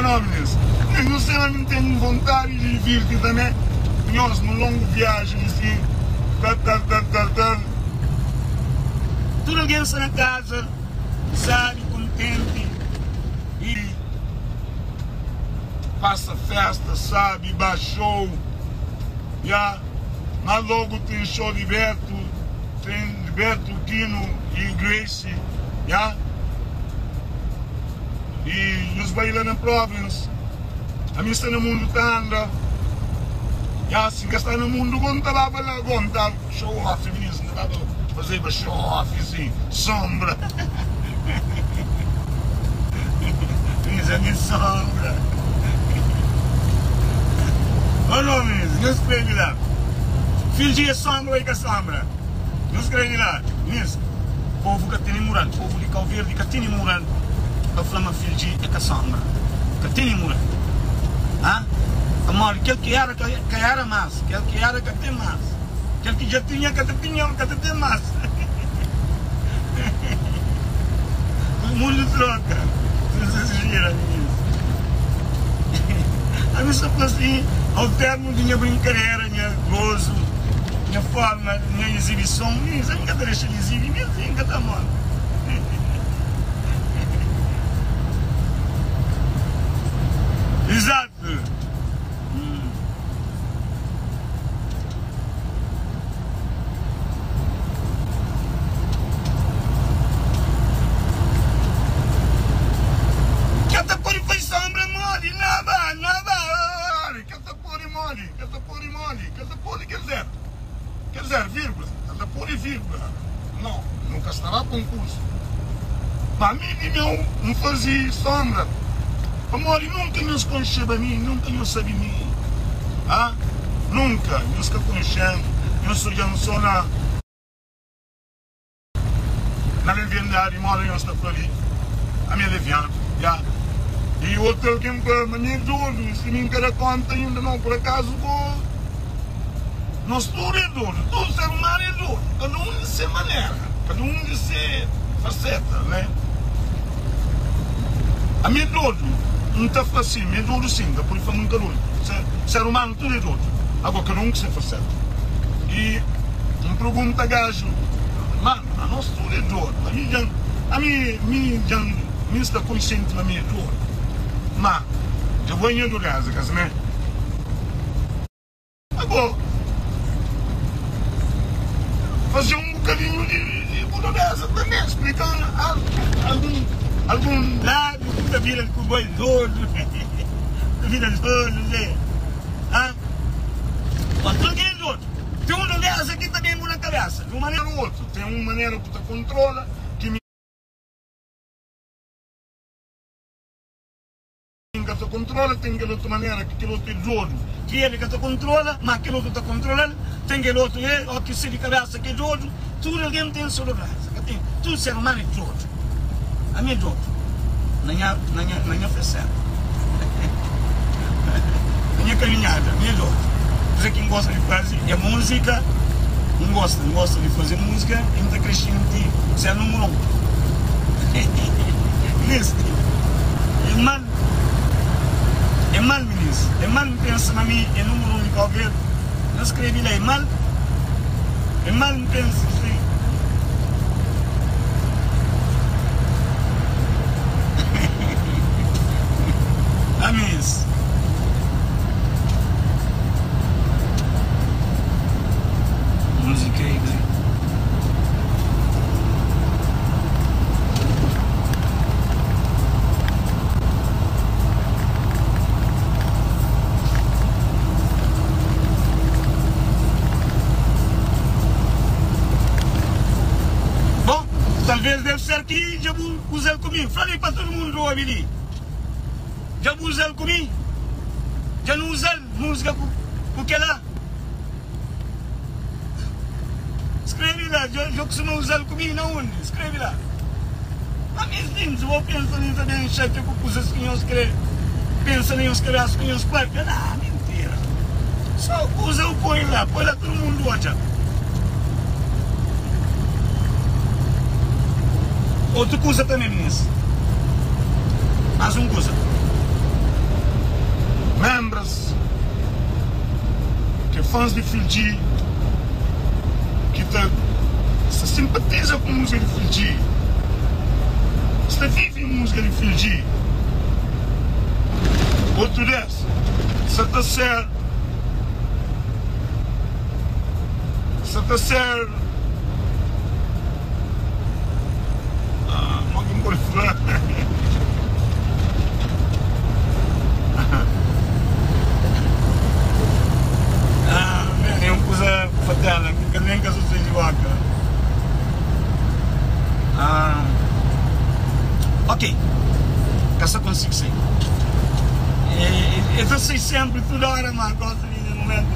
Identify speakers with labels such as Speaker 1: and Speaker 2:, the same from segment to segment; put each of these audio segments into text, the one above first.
Speaker 1: não, ministro. Você não tem vontade de vir aqui também? Nós, numa longa viagem, assim,
Speaker 2: Tudo alguém está na casa, sabe, contente, e
Speaker 1: passa festa, sabe, baixou, já, mas logo tem show de Beto, tem Beto, Kino e Grace, já, e nos bailando Province, a mim está no mundo tanda, já, se que está no mundo, conta lá, conta, show off, ministro, não vai fazer show off, assim, sombra.
Speaker 2: Isso é minha sombra. Oh não, ministro, não escreve lá. Fingir sombra e que sombra. Não escreve lá, ministro. Povo que tem moral, povo de Cabo Verde que tem moral, a flama fingir é que sombra. Que tem moral. Ah? Amor, aquele que era mais, aquele que era que tem mais. Aquele que já tinha que tem mais. O mundo troca. Não se gira, ministro. A mim só assim, ao termo de minha brincadeira, minha gozo, minha forma, minha exibição, isso a minha deixa de exibir, minha zinga tá mal. Exato.
Speaker 1: Quer dizer, vírgula, anda por e vírgula. Não, nunca estará concurso. Para mim, não fazia sombra. Amor, nunca nos conheceu a mim, nunca nos sabia mim. Ah? Nunca, nos que conhecemos, eu não sou na leviandade, moro em esta florida. A minha levianda, já. E o outro que me minha dúvida, se me quer conta ainda não, por acaso vou. Nós tudo é duro, todo ser humano é duro, cada um de sua maneira, cada um de sua faceta, né? A minha duro, não está fácil, minha duro sim, depois foi nunca duro. Ser humano tudo é duro, agora cada um que se faceta. E me pergunta gajo, mano, a nós tudo é duro, a mim está consciente da minha dor, mas eu vou em duro, né? Agora, fazer um bocadinho de bolonesa também, explicando algum
Speaker 2: lado da vida com o boi todo, da vida toda, né? Ah? Mas tudo que é outro. Tem um dessa aqui também na cabeça, de uma maneira ou outra.
Speaker 1: Tem uma maneira que tu controla, que me que tu controla, tem aquela outra maneira que aquele outro é doido.
Speaker 2: Que ele que te controla, mas aquele outro está controlando, tem aquele outro ou que se de cabeça que é doido, tudo alguém tem sobre a cabeça. Tudo ser humano é doido. A minha é doido. Não é oferecendo. A minha caminhada, a minha é doido. Você quem gosta de fazer é música, não gosta de fazer música, e não está crescendo de ser número 1. Isso. É mal, ministro. É mal pensa na mim, é número 1 de Cabo Verde. Não escrevi lá, é mal pensa, sim. Amigos. Música aí, né? Talvez deve ser que já vou usar comigo. Falei para todo mundo ouvir ali. Já vou usar comigo. Já não usar música porque lá. Escreve lá. Já costumo usar comigo na onde? Escreve lá. A minha se vou pensar nisso também, chefe, que coisas que eu escrevo. Pensa em escrever as coisas próprias. Ah, mentira. Só usa o põe lá todo mundo olha. Outra coisa também, ministro. Mais uma coisa.
Speaker 1: membros, que fãs de Fiji, que se simpatiza com a música de Fiji, se vive em música de Fiji. Outro desse, se está ser alguém pode falar. É uma coisa fatal, que nem que se joga. Ok, que só consigo ser. Eu sei sempre, toda hora, mas gosto de momento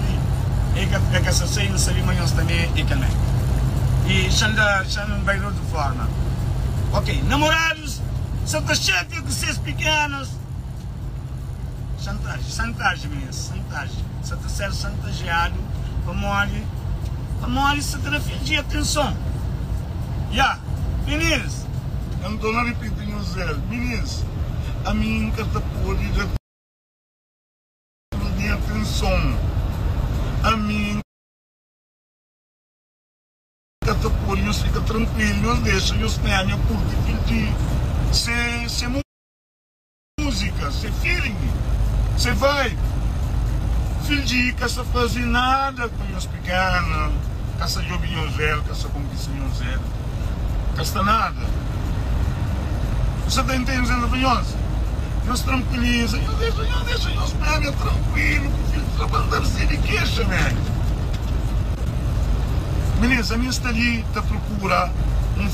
Speaker 1: é que essa sei, não sabia, mas também é que não. E já não vai de outra forma. Ok, namorados, só está cheio de vocês pequenos. Chantagem mesmo, chantagem. Só está sendo chantageado, para se ter de atenção. Já, meninos. Eu não estou a repetir o zero. Meninos, a mim que está por de atenção. A mim que está por isso, fica tranquilo, deixa, eu tenho porque se música, se feeling, se vai. Fingir que se fazer nada com os pequenos, que se joguinho zero, que se conquistinho zero, que se nada. Você está entendendo, Vinhosa? Nós tranquilizam, eu deixo os pega tranquilo, que o filho trabalha de queixa, velho. Beleza, a minha está ali, está procura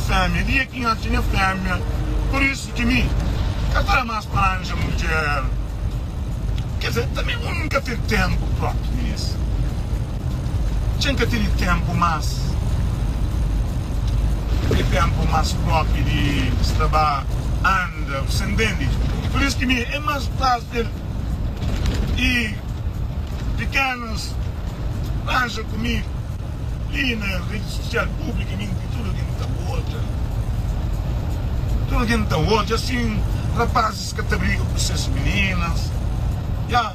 Speaker 1: fêmea, dia que não tinha fêmea, por isso que me, que está mais para a mulher. Quer dizer, também nunca ter tempo próprio nisso. Tinha que ter tempo mais. Ter tempo mais próprio de trabalhar, anda, você entende? Por isso que é mais fácil e pequenos arranjam comigo ali na rede social pública e tudo que não está outra. Tudo que não está outra, assim, rapazes que te brigam com essas meninas. Já,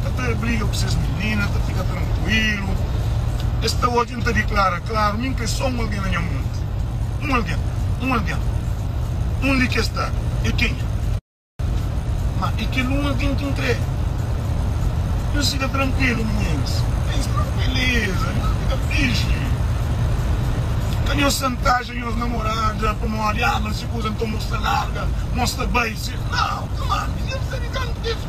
Speaker 1: até briga com essas meninas, até fica tranquilo. Esta hoje não está declara, claro, mim que só alguém na minha mundo. Um alguém. Onde que está? E quem? Mas e que não alguém que crê. Eu fica tranquilo, meninos. Tranquiliza, fica fixe. Tenho santagem e os namorados, para me olhar, mas se usam, então mostra larga, mostra bem. Não, come on, meninos, você me canta isso.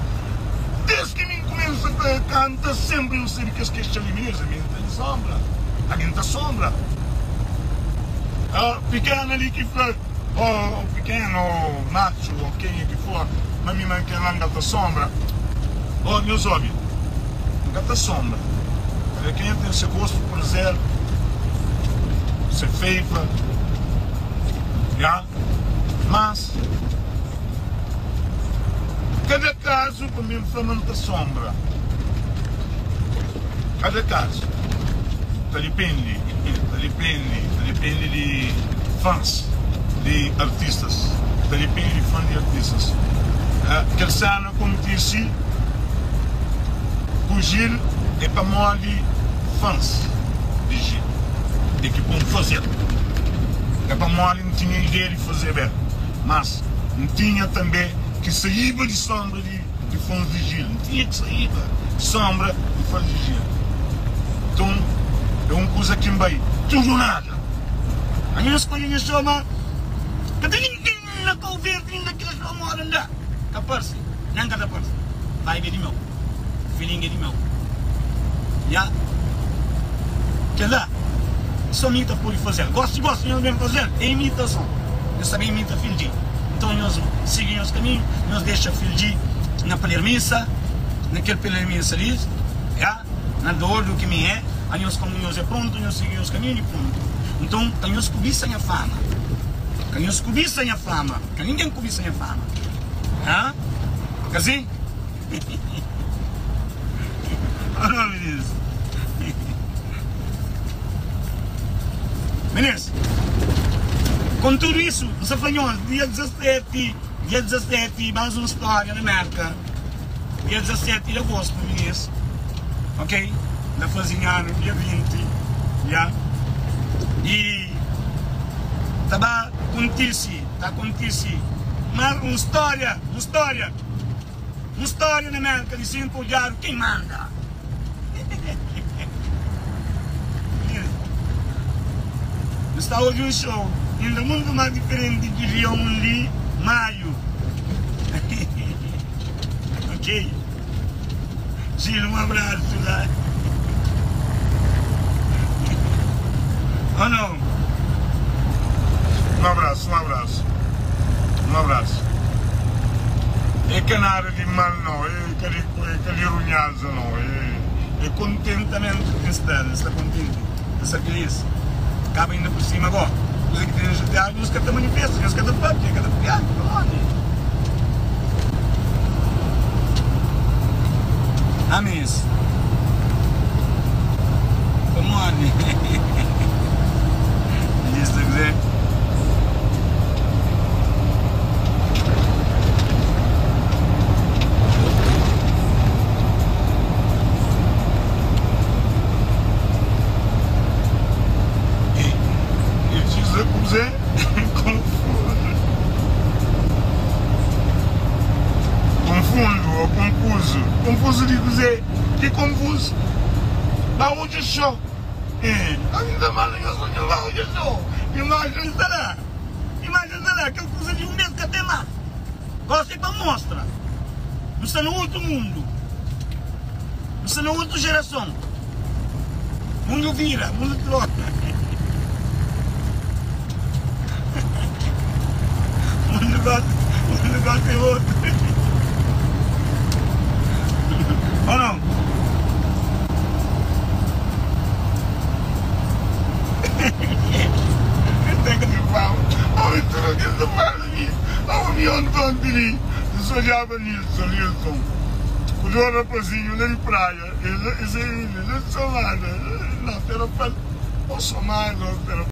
Speaker 1: Desde que me começa a cantar, sempre eu sei que as questões de meninos, a minha está sombra. A minha está sombra. Pequeno ali que foi, ou pequeno, ou macho, ou quem é que for, mas minha mãe que lá não está sombra. Oh, meus olhos, não está sombra. Quem tem esse gosto por zero, se feifa, já, mas cada caso para mim foi muita sombra. Cada caso. Depende de fãs de artistas. Depende de fãs de artistas. Aquele ano, como disse, o Gil é para morrer fãs de Gil. E que vão fazer. É para morrer, não tinha ideia de fazer bem. Mas não tinha também que sair de sombra de fãs de Gil. Não tinha que sair de sombra de fãs de Gil. Então, é uma coisa que vai tudo nada. A minha escolha chama que tem ninguém na conversa daquela chama a andar. Capaz, não cada parte. Vai ver de meu. Feeling de meu. Já? Que lá? Só imita por fazer. Gosto, nós vamos fazer. É imitação. Eu sabia imitar Fiji. Então nós seguimos o caminho, nós deixamos Fiji na premissa, naquele premissa ali, já? Na dor do que me é. Aí nós, como nós é pronto, nós seguimos o caminho e pronto. Então, nós cobiçam a fama. Nós cobiçam a fama. Que ninguém cobiça a fama. Hã? Assim? Olha isso. Meninos, com tudo isso, os afanhões, dia 17, mais uma história na América.
Speaker 2: dia 17 de agosto, mês, ok? Na fazinha, dia 20, já. E tá acontece, mas uma história na América de 5 diário, quem manda? Está hoje um show, ainda muito mais diferente de dia 1 de maio. Ok? Giro, um abraço lá. Oh não?
Speaker 1: Um abraço. É que nada de mal não, é que de runhaza não,
Speaker 2: É contentamento que está contente, está feliz. Acaba ainda por cima agora. Música que tem a judiar, música da manifesta, música da pátria, música da piada, Amis. Come on. Yes, look.
Speaker 1: Confuso de dizer, que confuso. Mas onde show? Ainda mais eu sonho lá onde show.
Speaker 2: Imagina lá, aquela coisa de um mês que até lá. Gosta para mostrar. Não está no outro mundo. Não está na outra geração. Mundo vira, mundo troca. Mundo gosta de outro. Oh não?
Speaker 1: Tem que pau. Olha tudo que se faz aqui. O avião todo ali. Eu sonhava nisso, Nilson. Quando eu era rapazinho, na praia. Isso aí, não sou nada. Não, era para. Não sou mais, não, era